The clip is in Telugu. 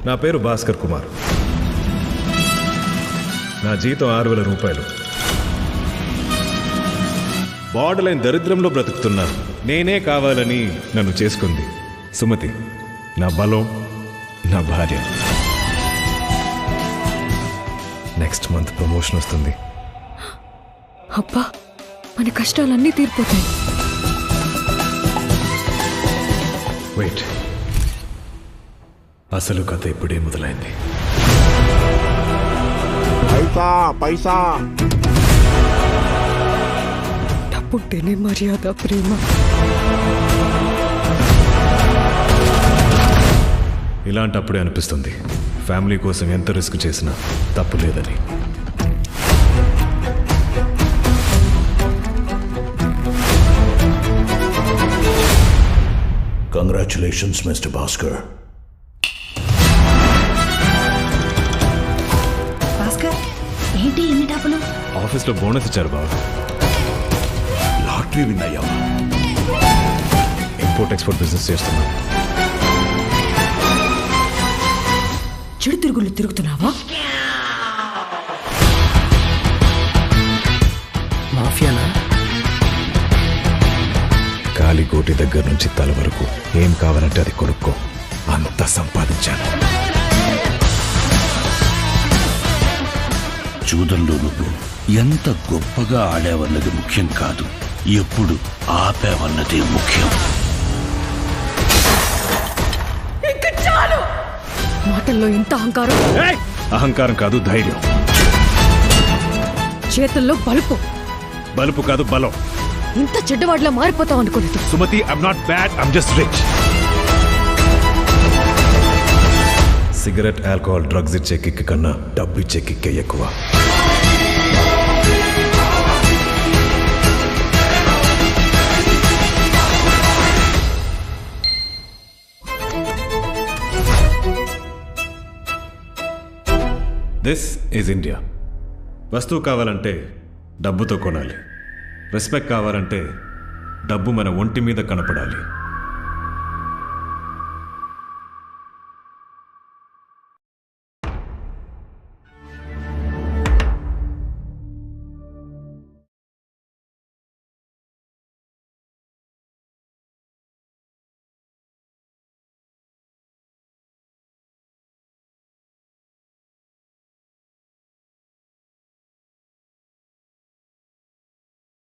నా పేరు భాస్కర్ కుమార్. నా జీతం 6,000 రూపాయలు. బార్డర్ లైన్ దరిద్రంలో బ్రతుకుతున్నాను. నేనే కావాలని నన్ను చేసుకుంది సుమతి, నా బలం, నా భార్య. నెక్స్ట్ మంత్ ప్రమోషన్ వస్తుంది. అబ్బా, మన కష్టాలన్నీ తీరిపోతాయి. వెయిట్, అసలు కథ ఇప్పుడే మొదలైంది. పైసా పైసా. డబ్బుంటేనే మర్యాద, ప్రేమ. ఇలాంటప్పుడే అనిపిస్తుంది ఫ్యామిలీ కోసం ఎంత రిస్క్ చేసినా తప్పు లేదని. Congratulations mister Bhaskar. భాస్కర్, ఏంటి ఇన్ని డబ్బులు? ఆఫీస్లో బోనస్ ఇచ్చారు బాబు. లాటరీ విన్ అయ్యావా? ఇంపోర్ట్ ఎక్స్పోర్ట్ బిజినెస్ చేస్తున్నా. చెడు తిరుగుళ్ళు తిరుగుతున్నావా? మాఫియానా? కాలిగోటి దగ్గర నుంచి తల వరకు ఏం కావాలంటే అది కొనుక్కో. అంత సంపాదించాను. జూదంలో నువ్వు ఎంత గొప్పగా ఆడావన్నది ముఖ్యం కాదు, ఎప్పుడు ఆపావన్నదే ముఖ్యం. మాటల్లో ఇంత అహంకారం. అహంకారం కాదు, ధైర్యం. చేతుల్లో బలుపు. బలుపు కాదు, బలం. ఇంత చెడ్డవాడిలా మారిపోతావు అనుకోలేదు. Sumathi, I'm not bad, I'm just rich. Cigarette, alcohol, drugs ఇచ్చే కిక్ కన్నా డబ్బు ఇచ్చే కిక్కే ఎక్కువ. This is India. వస్తువు కావాలంటే డబ్బుతో కొనాలి. రెస్పెక్ట్ కావాలంటే డబ్బు మన ఒంటి మీద కనపడాలి.